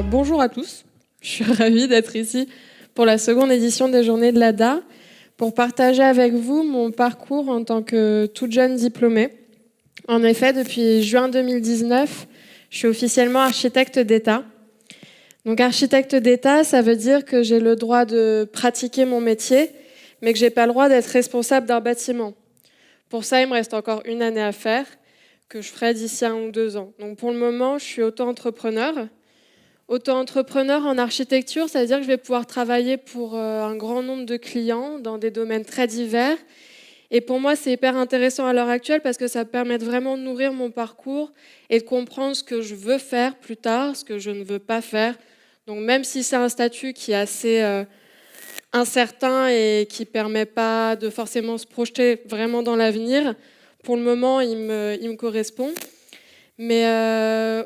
Bonjour à tous, je suis ravie d'être ici pour la seconde édition des Journées de l'ADA pour partager avec vous mon parcours en tant que toute jeune diplômée. En effet, depuis juin 2019, je suis officiellement architecte d'État. Donc architecte d'État, ça veut dire que j'ai le droit de pratiquer mon métier, mais que je n'ai pas le droit d'être responsable d'un bâtiment. Pour ça, il me reste encore une année à faire, que je ferai d'ici 1 ou 2 ans. Donc pour le moment, je suis auto-entrepreneur. Auto-entrepreneur en architecture, ça veut dire que je vais pouvoir travailler pour un grand nombre de clients dans des domaines très divers. Et pour moi, c'est hyper intéressant à l'heure actuelle parce que ça permet de vraiment nourrir mon parcours et de comprendre ce que je veux faire plus tard, ce que je ne veux pas faire. Donc même si c'est un statut qui est assez incertain et qui ne permet pas de forcément se projeter vraiment dans l'avenir, pour le moment, il me correspond. Mais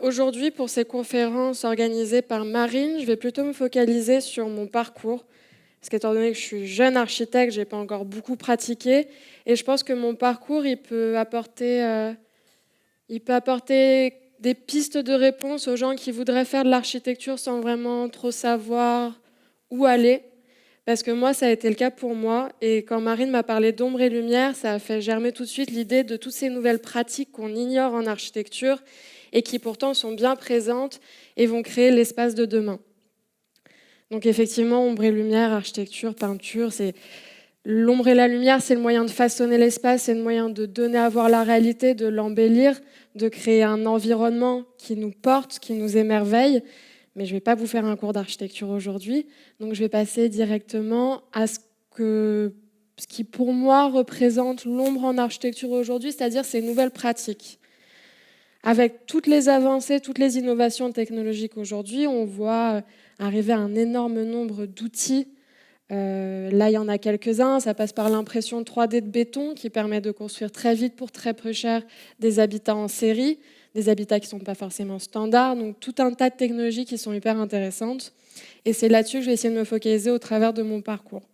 aujourd'hui, pour ces conférences organisées par Marine, je vais plutôt me focaliser sur mon parcours. Parce qu'étant donné que je suis jeune architecte, je n'ai pas encore beaucoup pratiqué. Et je pense que mon parcours, il peut apporter des pistes de réponse aux gens qui voudraient faire de l'architecture sans vraiment trop savoir où aller. Parce que moi, ça a été le cas pour moi. Et quand Marine m'a parlé d'ombre et lumière, ça a fait germer tout de suite l'idée de toutes ces nouvelles pratiques qu'on ignore en architecture et qui pourtant sont bien présentes et vont créer l'espace de demain. Donc effectivement, ombre et lumière, architecture, peinture, c'est l'ombre et la lumière, c'est le moyen de façonner l'espace, c'est le moyen de donner à voir la réalité, de l'embellir, de créer un environnement qui nous porte, qui nous émerveille. Mais je ne vais pas vous faire un cours d'architecture aujourd'hui, donc je vais passer directement à ce qui pour moi représente l'ombre en architecture aujourd'hui, c'est-à-dire ces nouvelles pratiques. Avec toutes les avancées, toutes les innovations technologiques aujourd'hui, on voit arriver un énorme nombre d'outils. Là, il y en a quelques-uns. Ça passe par l'impression 3D de béton qui permet de construire très vite pour très peu cher des habitats en série, des habitats qui ne sont pas forcément standards. Donc, tout un tas de technologies qui sont hyper intéressantes. Et c'est là-dessus que je vais essayer de me focaliser au travers de mon parcours.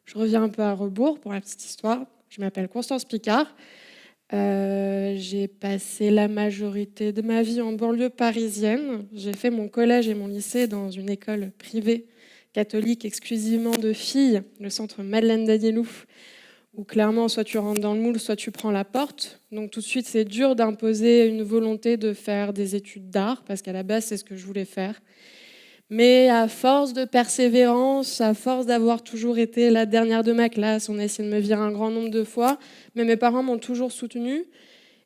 Je reviens un peu à rebours pour la petite histoire. Je m'appelle Constance Picard. J'ai passé la majorité de ma vie en banlieue parisienne. J'ai fait mon collège et mon lycée dans une école privée catholique exclusivement de filles, le centre Madeleine Danielou, où clairement soit tu rentres dans le moule, soit tu prends la porte. Donc tout de suite, c'est dur d'imposer une volonté de faire des études d'art, parce qu'à la base, c'est ce que je voulais faire. Mais à force de persévérance, à force d'avoir toujours été la dernière de ma classe, on a essayé de me virer un grand nombre de fois, mais mes parents m'ont toujours soutenue.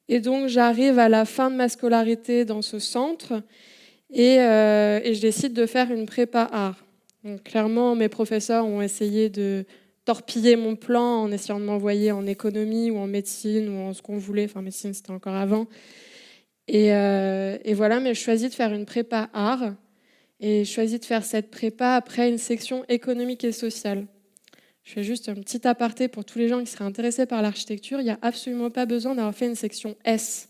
Et donc j'arrive à la fin de ma scolarité dans ce centre et je décide de faire une prépa art. Donc clairement, mes professeurs ont essayé de torpiller mon plan en essayant de m'envoyer en économie ou en médecine ou en ce qu'on voulait. Enfin, médecine, c'était encore avant. Et voilà, mais je choisis de faire une prépa art. Et je choisis de faire cette prépa après une section économique et sociale. Je fais juste un petit aparté pour tous les gens qui seraient intéressés par l'architecture. Il n'y a absolument pas besoin d'avoir fait une section S.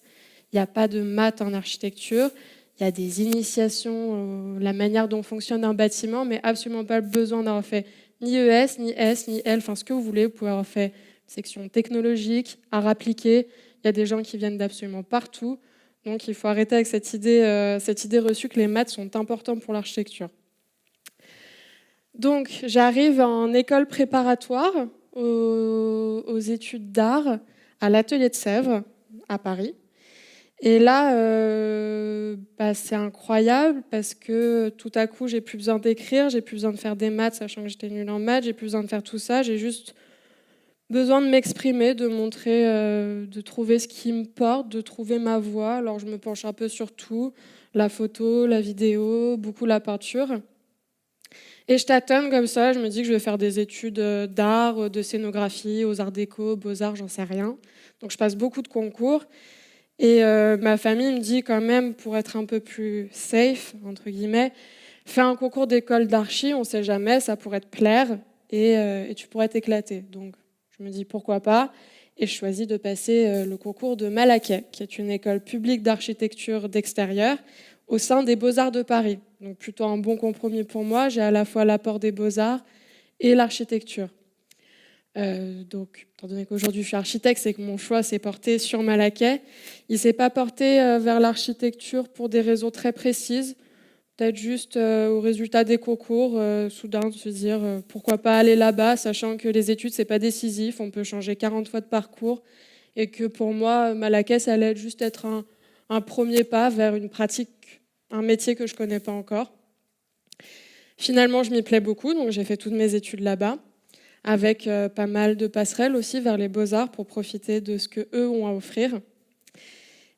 Il n'y a pas de maths en architecture. Il y a des initiations, la manière dont fonctionne un bâtiment, mais absolument pas besoin d'avoir fait ni ES, ni S, ni L, enfin ce que vous voulez. Vous pouvez avoir fait une section technologique, art appliqué. Il y a des gens qui viennent d'absolument partout. Donc il faut arrêter avec cette idée reçue que les maths sont importants pour l'architecture. Donc j'arrive en école préparatoire aux études d'art à l'Atelier de Sèvres à Paris. Et là, c'est incroyable parce que tout à coup, j'ai plus besoin d'écrire, j'ai plus besoin de faire des maths, sachant que j'étais nulle en maths, j'ai plus besoin de faire tout ça, j'ai juste besoin de m'exprimer, de montrer, de trouver ce qui me porte, de trouver ma voix. Alors je me penche un peu sur tout, la photo, la vidéo, beaucoup la peinture. Et je tâtonne comme ça, je me dis que je vais faire des études d'art, de scénographie, aux arts déco, beaux-arts, j'en sais rien. Donc je passe beaucoup de concours. Et ma famille me dit quand même, pour être un peu plus safe, entre guillemets, fais un concours d'école d'archi, on ne sait jamais, ça pourrait te plaire et tu pourrais t'éclater. Donc je me dis pourquoi pas, et je choisis de passer le concours de Malaquais, qui est une école publique d'architecture d'extérieur au sein des Beaux-Arts de Paris. Donc plutôt un bon compromis pour moi, j'ai à la fois l'apport des Beaux-Arts et l'architecture. Donc, étant donné qu'aujourd'hui je suis architecte, c'est que mon choix s'est porté sur Malaquais. Il ne s'est pas porté vers l'architecture pour des raisons très précises. peut-être juste au résultat des concours, soudain de se dire pourquoi pas aller là-bas, sachant que les études, c'est pas décisif, on peut changer 40 fois de parcours, et que pour moi, Malaquais, ça allait juste être un premier pas vers une pratique, un métier que je connais pas encore. Finalement, je m'y plais beaucoup, donc j'ai fait toutes mes études là-bas, avec pas mal de passerelles aussi vers les beaux-arts pour profiter de ce qu'eux ont à offrir.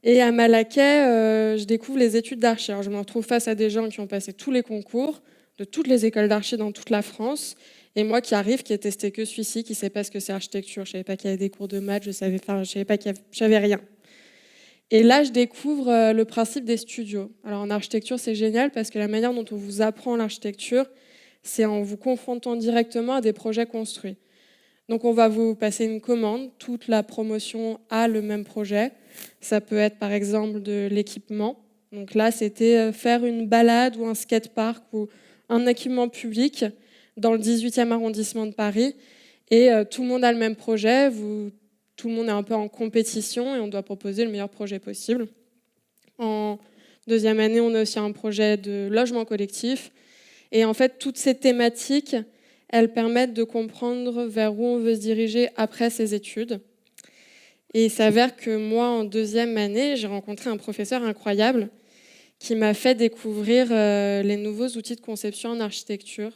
Et à Malaquais, je découvre les études d'archi. Alors, je me retrouve face à des gens qui ont passé tous les concours de toutes les écoles d'archi dans toute la France. Et moi qui arrive, qui ai testé que celui-ci, qui ne sait pas ce que c'est architecture, je ne savais pas qu'il y avait des cours de maths, je ne savais pas j'avais rien. Et là, je découvre le principe des studios. Alors en architecture, c'est génial parce que la manière dont on vous apprend l'architecture, c'est en vous confrontant directement à des projets construits. Donc on va vous passer une commande, toute la promotion a le même projet. Ça peut être par exemple de l'équipement. Donc là, c'était faire une balade ou un skatepark ou un équipement public dans le 18e arrondissement de Paris. Et tout le monde a le même projet, tout le monde est un peu en compétition et on doit proposer le meilleur projet possible. En deuxième année, on a aussi un projet de logement collectif. Et en fait, toutes ces thématiques, elles permettent de comprendre vers où on veut se diriger après ses études. Et il s'avère que moi, en deuxième année, j'ai rencontré un professeur incroyable qui m'a fait découvrir les nouveaux outils de conception en architecture.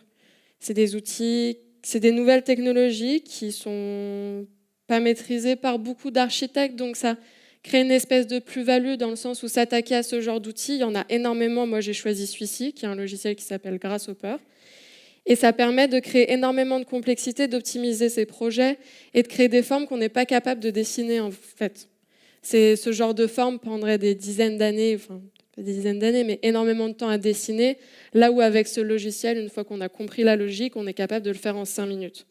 C'est des nouvelles technologies qui sont pas maîtrisées par beaucoup d'architectes, donc ça crée une espèce de plus-value dans le sens où s'attaquer à ce genre d'outils, il y en a énormément. Moi, j'ai choisi celui-ci, qui est un logiciel qui s'appelle Grasshopper. Et ça permet de créer énormément de complexité, d'optimiser ses projets et de créer des formes qu'on n'est pas capable de dessiner en fait. Ce genre de forme prendrait des dizaines d'années, enfin pas des dizaines d'années, mais énormément de temps à dessiner, là où avec ce logiciel, une fois qu'on a compris la logique, on est capable de le faire en 5 minutes.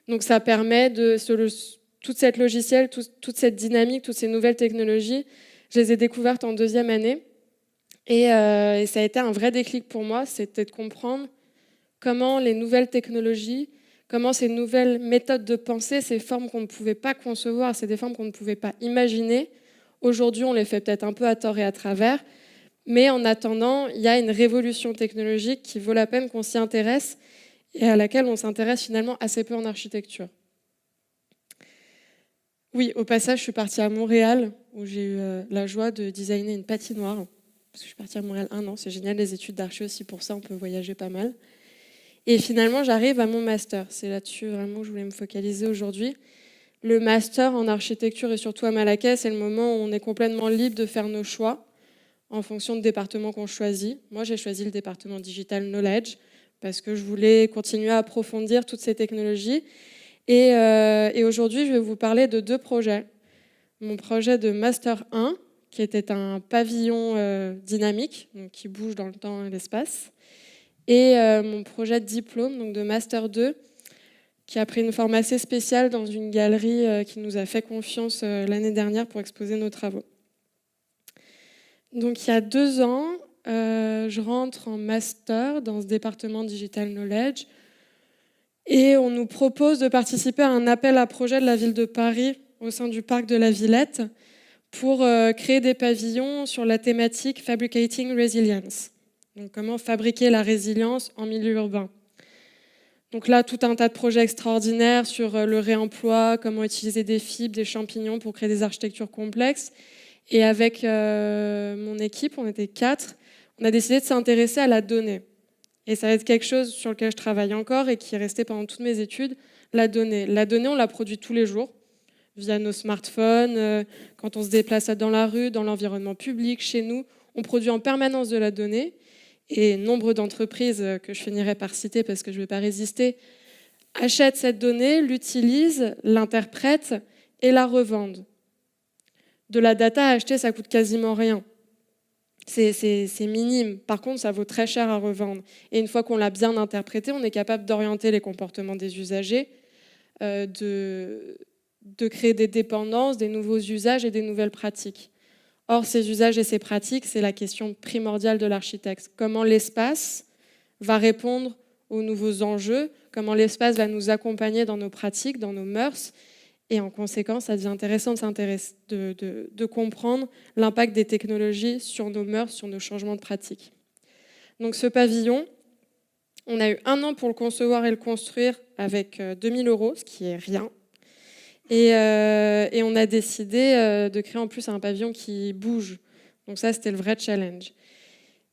Donc ça permet toute cette logiciel, toute cette dynamique, toutes ces nouvelles technologies, je les ai découvertes en deuxième année. Et ça a été un vrai déclic pour moi, c'était de comprendre comment les nouvelles technologies, comment ces nouvelles méthodes de pensée, ces formes qu'on ne pouvait pas concevoir, c'est des formes qu'on ne pouvait pas imaginer. Aujourd'hui, on les fait peut-être un peu à tort et à travers, mais en attendant, il y a une révolution technologique qui vaut la peine qu'on s'y intéresse et à laquelle on s'intéresse finalement assez peu en architecture. Oui, au passage, je suis partie à Montréal, où j'ai eu la joie de designer une patinoire. Parce que je suis partie à Montréal 1 an, c'est génial, les études d'archi aussi, pour ça, on peut voyager pas mal. Et finalement, j'arrive à mon master. C'est là-dessus vraiment que je voulais me focaliser aujourd'hui. Le master en architecture et surtout à Malaquais, c'est le moment où on est complètement libre de faire nos choix en fonction du département qu'on choisit. Moi, j'ai choisi le département Digital Knowledge parce que je voulais continuer à approfondir toutes ces technologies. Et aujourd'hui, je vais vous parler de 2 projets. Mon projet de Master 1, qui était un pavillon dynamique, donc qui bouge dans le temps et l'espace. Et mon projet de diplôme, donc de Master 2, qui a pris une forme assez spéciale dans une galerie qui nous a fait confiance l'année dernière pour exposer nos travaux. Donc il y a 2 ans, je rentre en Master dans ce département Digital Knowledge et on nous propose de participer à un appel à projet de la ville de Paris au sein du parc de la Villette pour créer des pavillons sur la thématique Fabricating Resilience. Donc, comment fabriquer la résilience en milieu urbain. Donc là, tout un tas de projets extraordinaires sur le réemploi, comment utiliser des fibres, des champignons pour créer des architectures complexes. Et avec mon équipe, on était 4, on a décidé de s'intéresser à la donnée. Et ça va être quelque chose sur lequel je travaille encore et qui est resté pendant toutes mes études, la donnée. La donnée, on la produit tous les jours, via nos smartphones, quand on se déplace dans la rue, dans l'environnement public, chez nous. On produit en permanence de la donnée. Et nombre d'entreprises que je finirai par citer parce que je ne vais pas résister, achètent cette donnée, l'utilisent, l'interprètent et la revendent. De la data à acheter, ça coûte quasiment rien. C'est minime. Par contre, ça vaut très cher à revendre. Et une fois qu'on l'a bien interprété, on est capable d'orienter les comportements des usagers, de créer des dépendances, des nouveaux usages et des nouvelles pratiques. Or, ces usages et ces pratiques, c'est la question primordiale de l'architecte. Comment l'espace va répondre aux nouveaux enjeux, comment l'espace va nous accompagner dans nos pratiques, dans nos mœurs. Et en conséquence, ça devient intéressant de comprendre l'impact des technologies sur nos mœurs, sur nos changements de pratiques. Donc ce pavillon, on a eu 1 an pour le concevoir et le construire avec 2 000 €, ce qui est rien. Et on a décidé de créer en plus un pavillon qui bouge. Donc ça, c'était le vrai challenge.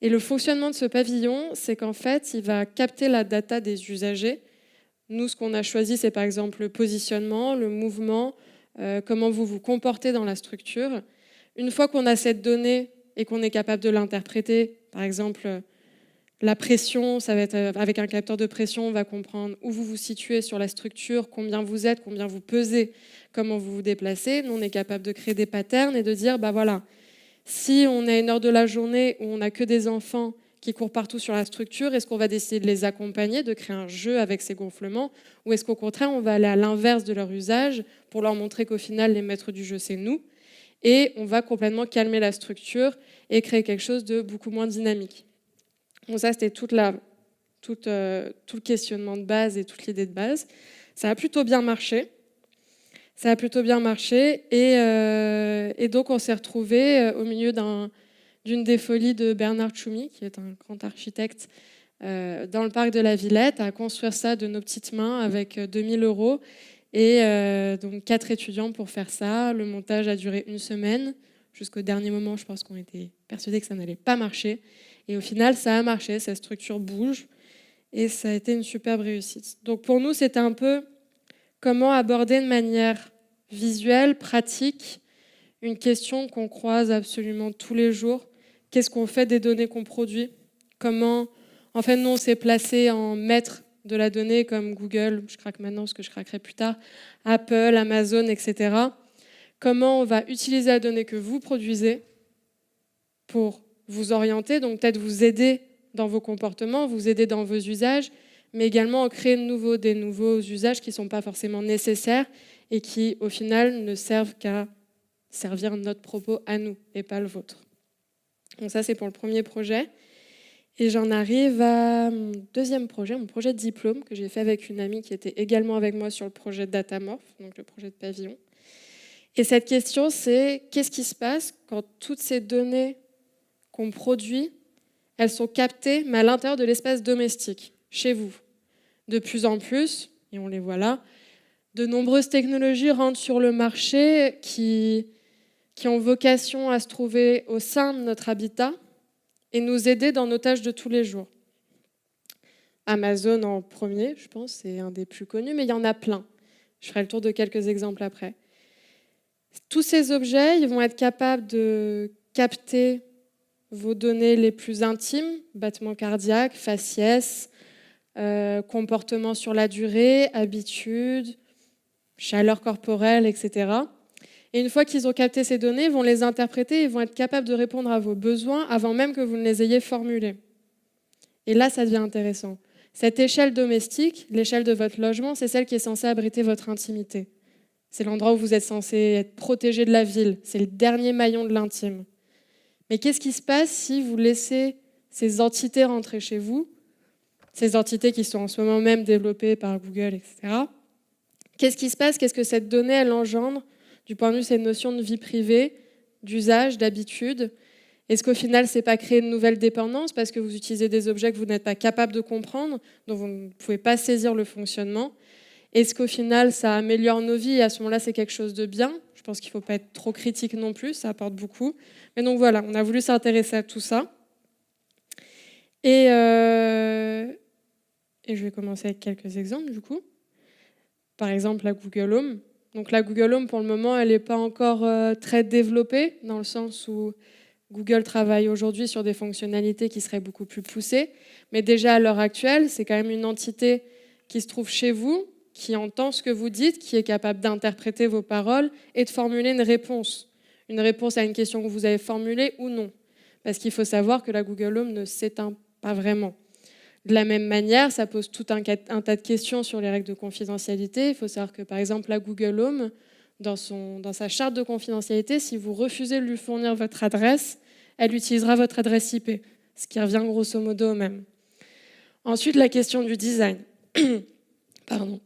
Et le fonctionnement de ce pavillon, c'est qu'en fait, il va capter la data des usagers. Nous, ce qu'on a choisi, c'est par exemple le positionnement, le mouvement, comment vous vous comportez dans la structure. Une fois qu'on a cette donnée et qu'on est capable de l'interpréter, par exemple, la pression, ça va être avec un capteur de pression, on va comprendre où vous vous situez sur la structure, combien vous êtes, combien vous pesez, comment vous vous déplacez. Nous, on est capable de créer des patterns et de dire, bah voilà, si on a une heure de la journée où on n'a que des enfants qui courent partout sur la structure, est-ce qu'on va décider de les accompagner, de créer un jeu avec ces gonflements, ou est-ce qu'au contraire, on va aller à l'inverse de leur usage pour leur montrer qu'au final, les maîtres du jeu, c'est nous, et on va complètement calmer la structure et créer quelque chose de beaucoup moins dynamique. Donc ça, c'était tout le questionnement de base et toute l'idée de base. Ça a plutôt bien marché. Et donc on s'est retrouvés au milieu d'une des folies de Bernard Tchoumi, qui est un grand architecte, dans le parc de la Villette, à construire ça de nos petites mains avec 2 000 €. Et donc 4 étudiants pour faire ça. Le montage a duré 1 semaine. Jusqu'au dernier moment, je pense qu'on était persuadés que ça n'allait pas marcher. Et au final, ça a marché, cette structure bouge. Et ça a été une superbe réussite. Donc pour nous, c'était un peu comment aborder de manière visuelle, pratique, une question qu'on croise absolument tous les jours. Qu'est-ce qu'on fait des données qu'on produit ? Comment, en fait, nous, on s'est placé en maître de la donnée comme Google, je craque maintenant parce que je craquerai plus tard, Apple, Amazon, etc. Comment on va utiliser la donnée que vous produisez pour vous orienter, donc peut-être vous aider dans vos comportements, vous aider dans vos usages, mais également en créer des nouveaux usages qui ne sont pas forcément nécessaires et qui, au final, ne servent qu'à servir notre propos à nous et pas le vôtre. Donc ça, c'est pour le premier projet. Et j'en arrive à mon deuxième projet, mon projet de diplôme que j'ai fait avec une amie qui était également avec moi sur le projet de Datamorph, donc le projet de pavillon. Et cette question, c'est qu'est-ce qui se passe quand toutes ces données qu'on produit, elles sont captées, mais à l'intérieur de l'espace domestique, chez vous. De plus en plus, et on les voit là, de nombreuses technologies rentrent sur le marché qui ont vocation à se trouver au sein de notre habitat et nous aider dans nos tâches de tous les jours. Amazon en premier, je pense, c'est un des plus connus, mais il y en a plein. Je ferai le tour de quelques exemples après. Tous ces objets, ils vont être capables de capter vos données les plus intimes, battements cardiaques, faciès, comportement sur la durée, habitudes, chaleur corporelle, etc. Et une fois qu'ils ont capté ces données, ils vont les interpréter et vont être capables de répondre à vos besoins avant même que vous ne les ayez formulés. Et là, ça devient intéressant. Cette échelle domestique, l'échelle de votre logement, c'est celle qui est censée abriter votre intimité. C'est l'endroit où vous êtes censé être protégé de la ville. C'est le dernier maillon de l'intime. Mais qu'est-ce qui se passe si vous laissez ces entités rentrer chez vous, ces entités qui sont en ce moment même développées par Google, etc. Qu'est-ce qui se passe ? Qu'est-ce que cette donnée, elle engendre du point de vue de cette notion de vie privée, d'usage, d'habitude ? Est-ce qu'au final, ce n'est pas créer de nouvelles dépendances parce que vous utilisez des objets que vous n'êtes pas capable de comprendre, dont vous ne pouvez pas saisir le fonctionnement ? Est-ce qu'au final, ça améliore nos vies et à ce moment-là, c'est quelque chose de bien ? Je pense qu'il ne faut pas être trop critique non plus, ça apporte beaucoup. Mais donc voilà, on a voulu s'intéresser à tout ça. Et je vais commencer avec quelques exemples du coup. Par exemple, la Google Home. Donc la Google Home, pour le moment, elle n'est pas encore très développée, dans le sens où Google travaille aujourd'hui sur des fonctionnalités qui seraient beaucoup plus poussées. Mais déjà, à l'heure actuelle, c'est quand même une entité qui se trouve chez vous, qui entend ce que vous dites, qui est capable d'interpréter vos paroles et de formuler une réponse. Une réponse à une question que vous avez formulée ou non. Parce qu'il faut savoir que la Google Home ne s'éteint pas vraiment. De la même manière, ça pose tout un tas de questions sur les règles de confidentialité. Il faut savoir que, par exemple, la Google Home, dans sa charte de confidentialité, si vous refusez de lui fournir votre adresse, elle utilisera votre adresse IP, ce qui revient grosso modo au même. Ensuite, la question du design. Pardon.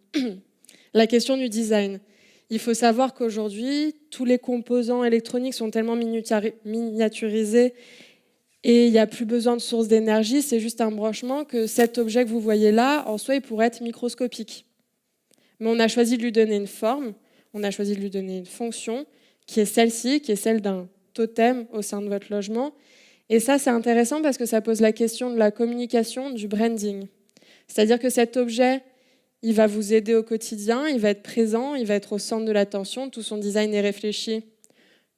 La question du design. Il faut savoir qu'aujourd'hui, tous les composants électroniques sont tellement miniaturisés Et il n'y a plus besoin de source d'énergie, c'est juste un branchement que cet objet que vous voyez là, en soi, il pourrait être microscopique. Mais on a choisi de lui donner une forme, on a choisi de lui donner une fonction, qui est celle-ci, qui est celle d'un totem au sein de votre logement. Et ça, c'est intéressant parce que ça pose la question de la communication, du branding. C'est-à-dire que cet objet, il va vous aider au quotidien, il va être présent, il va être au centre de l'attention, tout son design est réfléchi.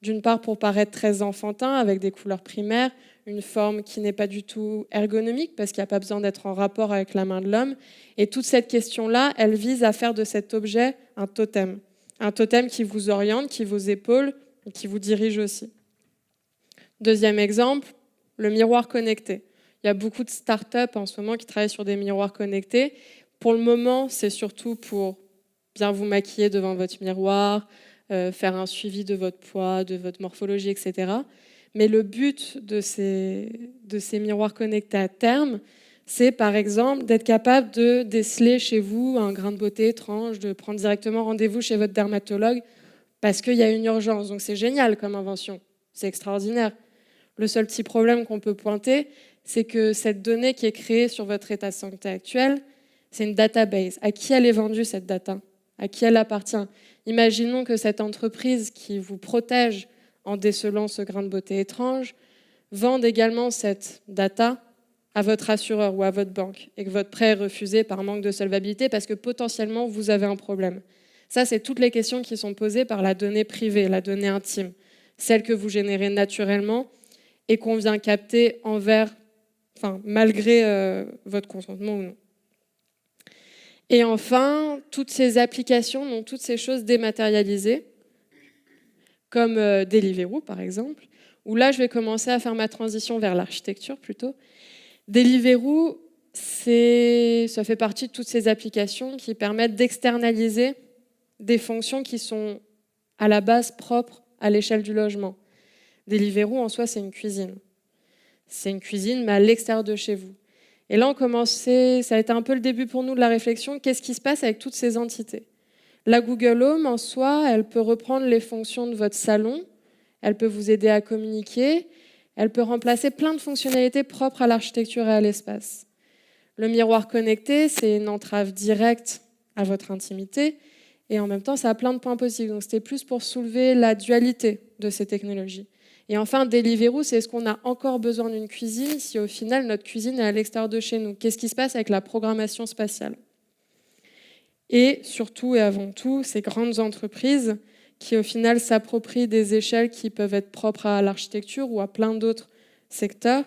D'une part pour paraître très enfantin, avec des couleurs primaires, une forme qui n'est pas du tout ergonomique, parce qu'il n'y a pas besoin d'être en rapport avec la main de l'homme. Et toute cette question-là, elle vise à faire de cet objet un totem. Un totem qui vous oriente, qui vous épaule, et qui vous dirige aussi. Deuxième exemple, le miroir connecté. Il y a beaucoup de startups en ce moment qui travaillent sur des miroirs connectés. Pour le moment, c'est surtout pour bien vous maquiller devant votre miroir, faire un suivi de votre poids, de votre morphologie, etc. Mais le but de ces miroirs connectés à terme, c'est par exemple d'être capable de déceler chez vous un grain de beauté étrange, de prendre directement rendez-vous chez votre dermatologue parce qu'il y a une urgence. Donc c'est génial comme invention, c'est extraordinaire. Le seul petit problème qu'on peut pointer, c'est que cette donnée qui est créée sur votre état de santé actuel, c'est une database. À qui elle est vendue cette data ? À qui elle appartient ? Imaginons que cette entreprise qui vous protège en décelant ce grain de beauté étrange vende également cette data à votre assureur ou à votre banque et que votre prêt est refusé par manque de solvabilité parce que potentiellement vous avez un problème. Ça, c'est toutes les questions qui sont posées par la donnée privée, la donnée intime, celle que vous générez naturellement et qu'on vient capter malgré votre consentement ou non. Et enfin, toutes ces applications, donc toutes ces choses dématérialisées, comme Deliveroo par exemple, où là je vais commencer à faire ma transition vers l'architecture plutôt. Deliveroo, ça fait partie de toutes ces applications qui permettent d'externaliser des fonctions qui sont à la base propres à l'échelle du logement. Deliveroo en soi, c'est une cuisine. C'est une cuisine, mais à l'extérieur de chez vous. Et là, ça a été un peu le début pour nous de la réflexion, qu'est-ce qui se passe avec toutes ces entités ? La Google Home, en soi, elle peut reprendre les fonctions de votre salon, elle peut vous aider à communiquer, elle peut remplacer plein de fonctionnalités propres à l'architecture et à l'espace. Le miroir connecté, c'est une entrave directe à votre intimité, et en même temps, ça a plein de points positifs. Donc c'était plus pour soulever la dualité de ces technologies. Et enfin, Deliveroo, c'est est-ce qu'on a encore besoin d'une cuisine si au final notre cuisine est à l'extérieur de chez nous ? Qu'est-ce qui se passe avec la programmation spatiale ? Et surtout et avant tout, ces grandes entreprises qui au final s'approprient des échelles qui peuvent être propres à l'architecture ou à plein d'autres secteurs.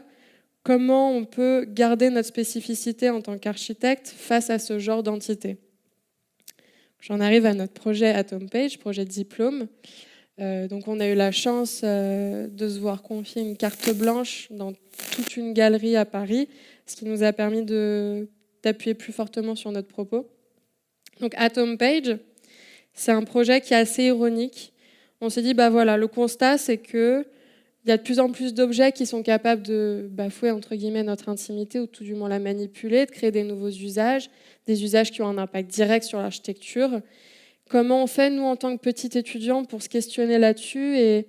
Comment on peut garder notre spécificité en tant qu'architecte face à ce genre d'entité ? J'en arrive à notre projet AtomPage, projet de diplôme. Donc on a eu la chance de se voir confier une carte blanche dans toute une galerie à Paris, ce qui nous a permis d'appuyer plus fortement sur notre propos. Donc AtomPage, c'est un projet qui est assez ironique. On s'est dit, le constat, c'est qu'il y a de plus en plus d'objets qui sont capables de bafouer, entre guillemets, notre intimité, ou tout du moins la manipuler, de créer des nouveaux usages, des usages qui ont un impact direct sur l'architecture. Comment on fait, nous, en tant que petits étudiants, pour se questionner là-dessus et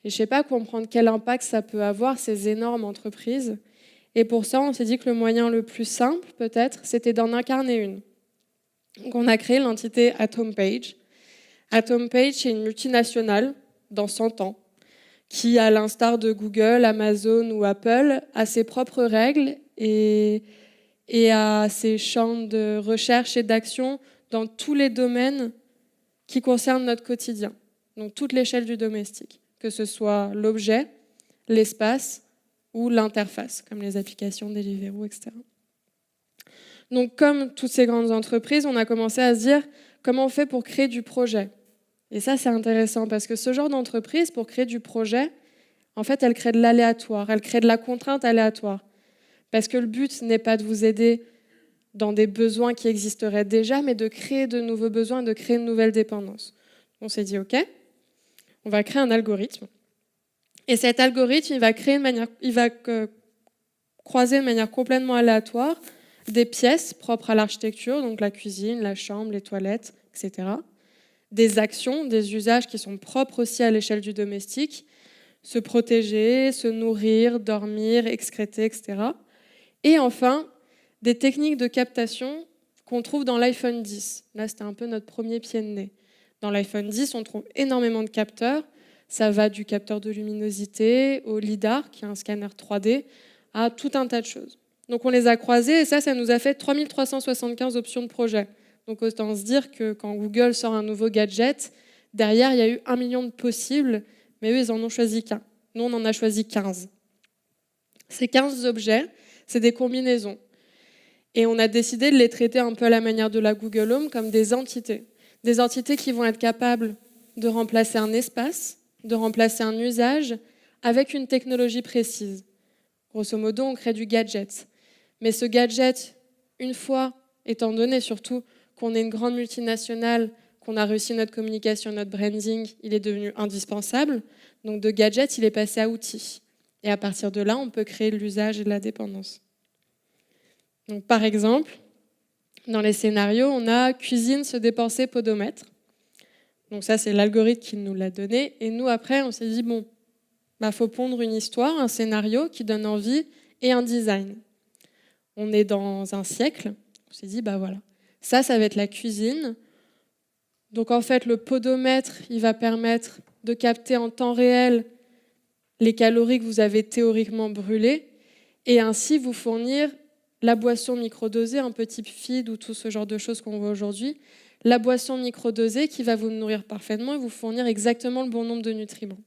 je ne sais pas, comprendre quel impact ça peut avoir, ces énormes entreprises. Et pour ça, on s'est dit que le moyen le plus simple, peut-être, c'était d'en incarner une. Donc on a créé l'entité AtomPage. AtomPage, c'est une multinationale dans 100 ans qui, à l'instar de Google, Amazon ou Apple, a ses propres règles et a ses champs de recherche et d'action dans tous les domaines qui concernent notre quotidien. Donc toute l'échelle du domestique, que ce soit l'objet, l'espace ou l'interface, comme les applications Deliveroo, etc. Donc comme toutes ces grandes entreprises, on a commencé à se dire comment on fait pour créer du projet. Et ça, c'est intéressant parce que ce genre d'entreprise, pour créer du projet, en fait, elle crée de l'aléatoire, elle crée de la contrainte aléatoire. Parce que le but n'est pas de vous aider dans des besoins qui existeraient déjà, mais de créer de nouveaux besoins, de créer une nouvelle dépendance. On s'est dit, OK, on va créer un algorithme. Et cet algorithme, il va croiser de manière complètement aléatoire des pièces propres à l'architecture, donc la cuisine, la chambre, les toilettes, etc. Des actions, des usages qui sont propres aussi à l'échelle du domestique, se protéger, se nourrir, dormir, excréter, etc. Et enfin, des techniques de captation qu'on trouve dans l'iPhone 10. Là, c'était un peu notre premier pied de nez. Dans l'iPhone 10, on trouve énormément de capteurs. Ça va du capteur de luminosité au LiDAR, qui est un scanner 3D, à tout un tas de choses. Donc on les a croisés et ça nous a fait 3375 options de projet. Donc autant se dire que quand Google sort un nouveau gadget, derrière, il y a eu 1 million de possibles, mais eux, ils en ont choisi qu'un. Nous, on en a choisi 15. Ces 15 objets, c'est des combinaisons. Et on a décidé de les traiter un peu à la manière de la Google Home comme des entités. Des entités qui vont être capables de remplacer un espace, de remplacer un usage avec une technologie précise. Grosso modo, on crée du gadget. Mais ce gadget, une fois, étant donné surtout qu'on est une grande multinationale, qu'on a réussi notre communication, notre branding, il est devenu indispensable. Donc de gadget, il est passé à outil. Et à partir de là, on peut créer l'usage et la dépendance. Donc, par exemple, dans les scénarios, on a cuisine, se dépenser, podomètre. Donc ça, c'est l'algorithme qui nous l'a donné. Et nous, après, on s'est dit, bon, faut pondre une histoire, un scénario qui donne envie et un design. On est dans un siècle. On s'est dit, voilà, ça va être la cuisine. Donc en fait, le podomètre, il va permettre de capter en temps réel les calories que vous avez théoriquement brûlées et ainsi vous fournir la boisson microdosée, un peu type feed ou tout ce genre de choses qu'on voit aujourd'hui, la boisson microdosée qui va vous nourrir parfaitement et vous fournir exactement le bon nombre de nutriments.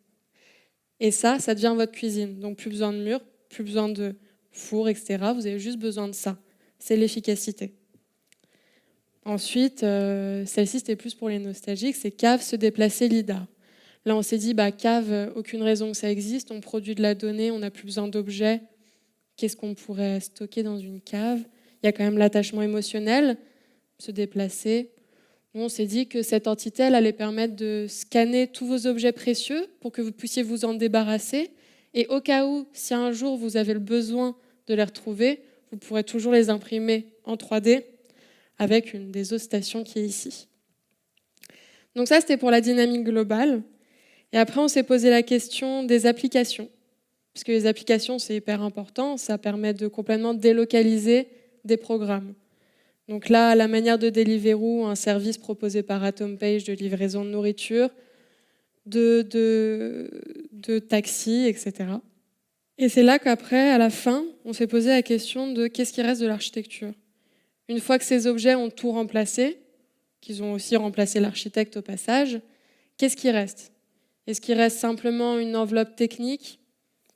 Et ça devient votre cuisine. Donc plus besoin de murs, plus besoin de four, etc. Vous avez juste besoin de ça. C'est l'efficacité. Ensuite, celle-ci, c'était plus pour les nostalgiques, c'est cave, se déplacer, LiDAR. Là, on s'est dit, cave, aucune raison que ça existe, on produit de la donnée, on n'a plus besoin d'objets. Qu'est-ce qu'on pourrait stocker dans une cave? Il y a quand même l'attachement émotionnel, se déplacer. Nous, on s'est dit que cette entité, elle allait permettre de scanner tous vos objets précieux pour que vous puissiez vous en débarrasser. Et au cas où, si un jour vous avez le besoin de les retrouver, vous pourrez toujours les imprimer en 3D avec une des autres stations qui est ici. Donc ça, c'était pour la dynamique globale. Et après, on s'est posé la question des applications. Parce que les applications, c'est hyper important. Ça permet de complètement délocaliser des programmes. Donc là, à la manière de Deliveroo, un service proposé par AtomPage de livraison de nourriture, de taxi, etc. Et c'est là qu'après, à la fin, on s'est posé la question de qu'est-ce qui reste de l'architecture. Une fois que ces objets ont tout remplacé, qu'ils ont aussi remplacé l'architecte au passage, qu'est-ce qui reste? Est-ce qu'il reste simplement une enveloppe technique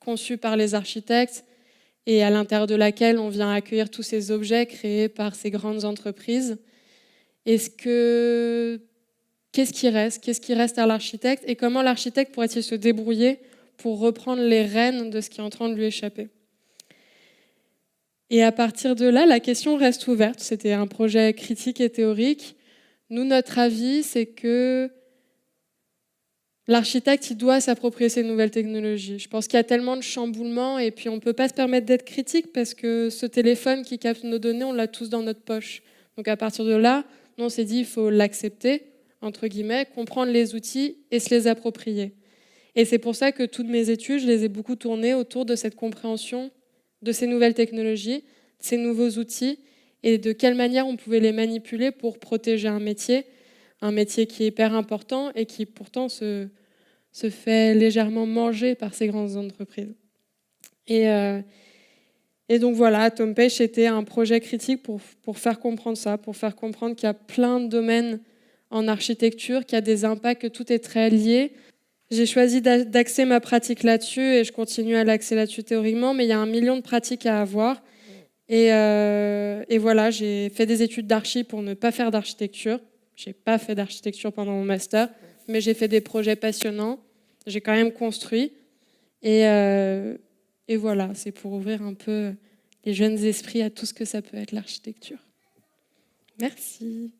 conçue par les architectes et à l'intérieur de laquelle on vient accueillir tous ces objets créés par ces grandes entreprises? Qu'est-ce qui reste? Qu'est-ce qui reste à l'architecte? Et comment l'architecte pourrait-il se débrouiller pour reprendre les rênes de ce qui est en train de lui échapper? Et à partir de là, la question reste ouverte. C'était un projet critique et théorique. Nous, notre avis, c'est que l'architecte, il doit s'approprier ces nouvelles technologies. Je pense qu'il y a tellement de chamboulements et puis on ne peut pas se permettre d'être critique parce que ce téléphone qui capte nos données, on l'a tous dans notre poche. Donc à partir de là, nous, on s'est dit il faut l'accepter, entre guillemets, comprendre les outils et se les approprier. Et c'est pour ça que toutes mes études, je les ai beaucoup tournées autour de cette compréhension de ces nouvelles technologies, de ces nouveaux outils et de quelle manière on pouvait les manipuler pour protéger un métier qui est hyper important et qui pourtant se fait légèrement manger par ces grandes entreprises. Et donc voilà, AtomPage, c'était un projet critique pour faire comprendre ça, pour faire comprendre qu'il y a plein de domaines en architecture, qu'il y a des impacts, que tout est très lié. J'ai choisi d'axer ma pratique là-dessus et je continue à l'axer là-dessus théoriquement, mais il y a 1 million de pratiques à avoir. Et voilà, j'ai fait des études d'archi pour ne pas faire d'architecture. Je n'ai pas fait d'architecture pendant mon master, mais j'ai fait des projets passionnants. J'ai quand même construit. Et voilà, c'est pour ouvrir un peu les jeunes esprits à tout ce que ça peut être l'architecture. Merci.